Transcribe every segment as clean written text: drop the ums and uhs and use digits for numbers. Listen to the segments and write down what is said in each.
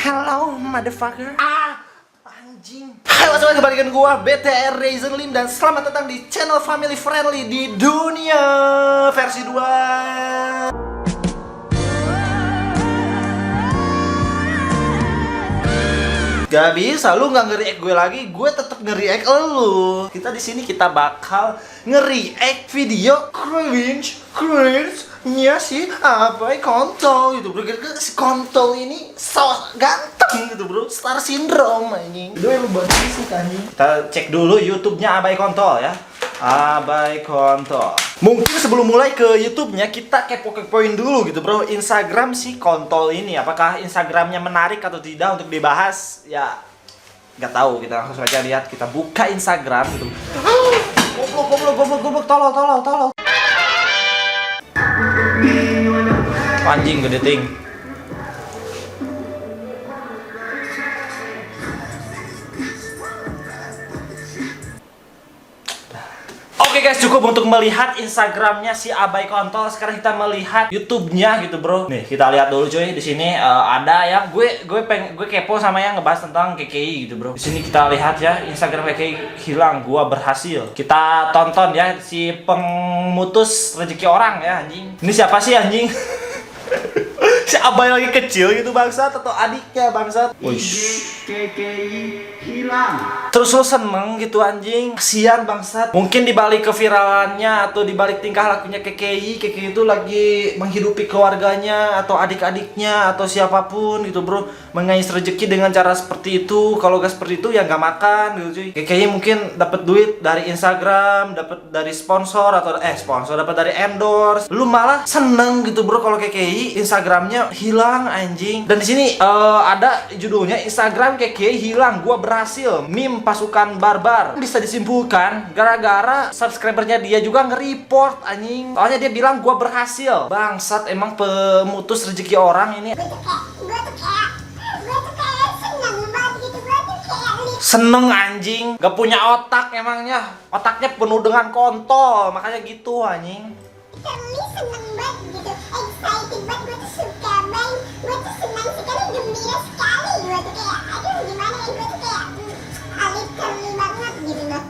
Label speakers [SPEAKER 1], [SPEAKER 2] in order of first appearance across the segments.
[SPEAKER 1] Hello, motherfucker. Anjing. Hai, what's up, kembali dengan gua BTR Razer Lim dan selamat datang di channel family friendly di dunia versi 2. Gak bisa, lu nggak nge-react gue lagi, gue tetep nge-react lu. Kita di sini kita bakal nge-react video cringe-nya si Abai Kontol gitu bro. Kira-kira si Kontol ini so ganteng gitu bro, star syndrome anjing. Lu yang lu buat sih anjing. Kita cek dulu YouTube-nya Abai Kontol ya. Abai Kontol. Mungkin sebelum mulai ke YouTube-nya kita kepo-kepoin dulu gitu bro, Instagram si Kontol ini apakah Instagramnya menarik atau tidak untuk dibahas? Ya nggak tahu, kita langsung aja lihat, kita buka Instagram gitu. Goblok, tolol. Anjing gede ting. Oke guys, cukup untuk melihat Instagramnya si Abai Kontol. Sekarang kita melihat YouTube-nya gitu bro. Nih kita lihat dulu cuy. Di sini ada yang gue kepo sama yang ngebahas tentang KKI gitu bro. Di sini kita lihat ya, Instagram KKI hilang, gua berhasil. Kita tonton ya si pemutus rezeki orang ya anjing. Ini siapa sih anjing? Si Abai lagi kecil gitu bangsat atau adiknya bangsat?
[SPEAKER 2] KKI hilang.
[SPEAKER 1] Terus lo seneng gitu anjing, kasihan bangsat. Mungkin dibalik keviralannya atau dibalik tingkah lakunya KKI itu lagi menghidupi keluarganya atau adik-adiknya atau siapapun gitu bro, mengais rezeki dengan cara seperti itu. Kalau gak seperti itu ya gak makan gitu cuy. KKI mungkin dapat duit dari Instagram, dapat dari sponsor atau sponsor, dapat dari endorse. Lu malah seneng gitu bro kalau KKI Instagramnya hilang anjing. Dan di sini ada judulnya Instagram KKI hilang, gua berhasil. Meme pasukan barbar. Bisa disimpulkan gara-gara subscribernya dia juga nge-report anjing. Soalnya dia bilang gua berhasil. Bangsat emang pemutus rezeki orang ini. Seneng anjing, gak punya otak emangnya. Otaknya penuh dengan kontol, makanya gitu anjing.
[SPEAKER 3] Seneng banget gitu, excited banget, gue tuh suka banget, gue tuh senang sekali, gembira sekali, gue tuh kayak, aduh gimana ya, gue tuh kayak literally banget gitu loh.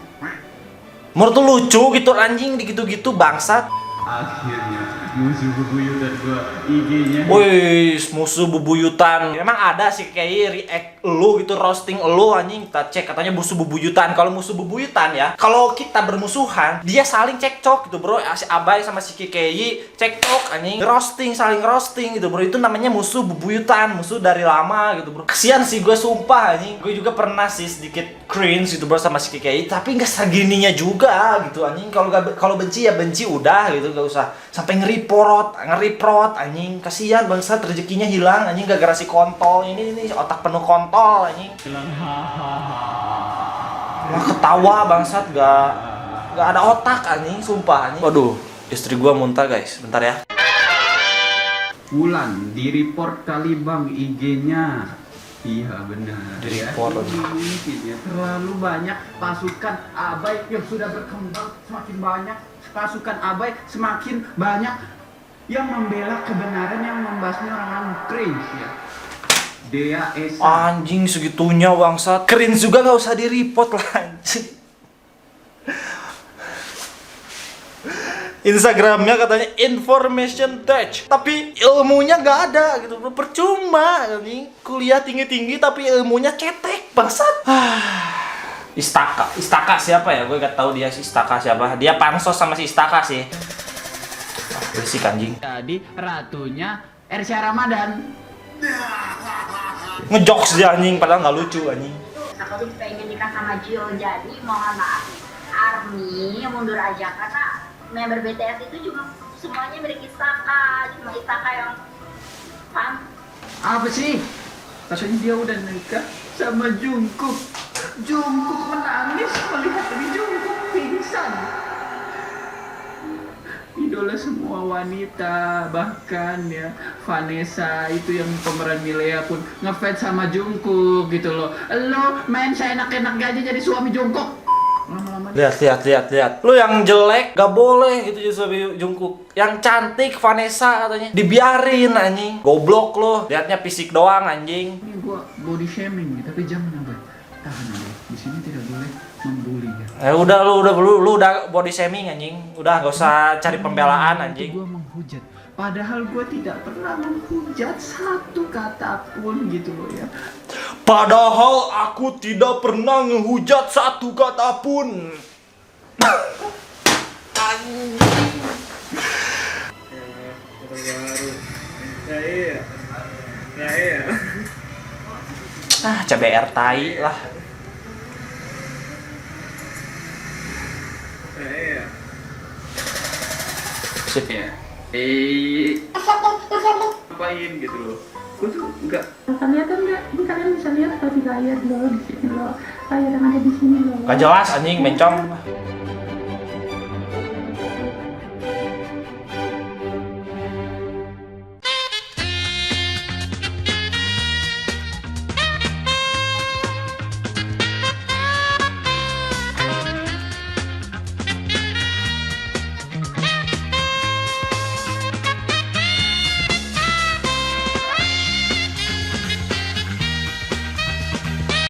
[SPEAKER 1] Menurut tuh lucu gitu anjing, gitu-gitu bangsat.
[SPEAKER 2] Akhirnya musuh bebuyutan gua IG-nya.
[SPEAKER 1] Wih, musuh bebuyutan. Memang ada sih kayak react lu gitu, roasting lu anjing. Kita cek katanya musuh bebuyutan. Kalau musuh bebuyutan ya, kalau kita bermusuhan, dia saling cekcok gitu bro. Si Abai sama si KKI cekcok anjing, saling roasting gitu bro. Itu namanya musuh bebuyutan, musuh dari lama gitu bro. Kasian sih gue sumpah anjing. Gue juga pernah sih sedikit cringe gitu bro sama si KKI, tapi nggak segininya juga gitu anjing. Kalau benci ya benci udah gitu, gak usah sampai nge-report anjing. Kasihan bangsat, rezekinya hilang anjing gara-gara si kontol ini otak penuh kontol anjing. Wah, ketawa bangsat, gak ada otak anjing, sumpah anjing. Waduh, istri gua muntah guys, bentar ya.
[SPEAKER 2] Wulan di-report kali bang IG-nya. Iya benar.
[SPEAKER 1] Di-report
[SPEAKER 2] ya. Terlalu banyak pasukan Abai yang sudah berkembang, semakin banyak pasukan Abai semakin banyak yang membela kebenaran, yang membahasnya orang-orang cringe ya. Dea Esa.
[SPEAKER 1] Anjing segitunya bangsat. Cringe juga gak usah di-report lah anjing. Instagramnya katanya information touch, tapi ilmunya nggak ada gitu, percuma anjing. Kuliah tinggi-tinggi tapi ilmunya cetek bangsat. Istaka siapa ya? Gue gak tahu dia si Istaka siapa. Dia pansos sama si Istaka sih. Berisik anjing.
[SPEAKER 2] Jadi ratunya Ersya Ramadan.
[SPEAKER 1] Ngejokes dia anjing, padahal nggak lucu anjing.
[SPEAKER 4] Aku tuh pengen nikah sama Jio, jadi mohon maaf Army mundur aja karena member BTS itu juga semuanya milik Istaka, cuma Istaka yang
[SPEAKER 2] Apa sih? Katanya dia udah nikah sama Jungkook. Jungkook menangis melihat ini Jungkook pingsan. Idola semua wanita, bahkan ya Vanessa itu yang pemeran Milea pun ngefans sama Jungkook gitu loh. Lo main seenak-enak aja jadi suami Jungkook. Lama-lama
[SPEAKER 1] Lihat. Lu yang jelek gak boleh gitu Jisoo Jungkook. Yang cantik Vanessa katanya dibiarin anjing. Goblok lu. Lihatnya fisik doang anjing.
[SPEAKER 2] Ini gua body shaming nih, tapi jangan abai. Tahan abai. Di sini tidak boleh membuli ya.
[SPEAKER 1] Lu udah body shaming anjing. Udah gak usah cari pembelaan anjing.
[SPEAKER 2] Gua menghujat. Padahal gua tidak pernah menghujat satu kata pun gitu loh ya.
[SPEAKER 1] Padahal aku tidak pernah ngehujat satu kata pun. Anjing.
[SPEAKER 2] Iya.
[SPEAKER 1] CBR tai lah. Sip ya.
[SPEAKER 2] Ngapain gitu loh. Gue tuh enggak.
[SPEAKER 5] Kalian kan enggak, ini kalian bisa lihat di layar loh, di sini loh. Layar yang ada di sini loh.
[SPEAKER 1] Gak jelas anjing, mencong.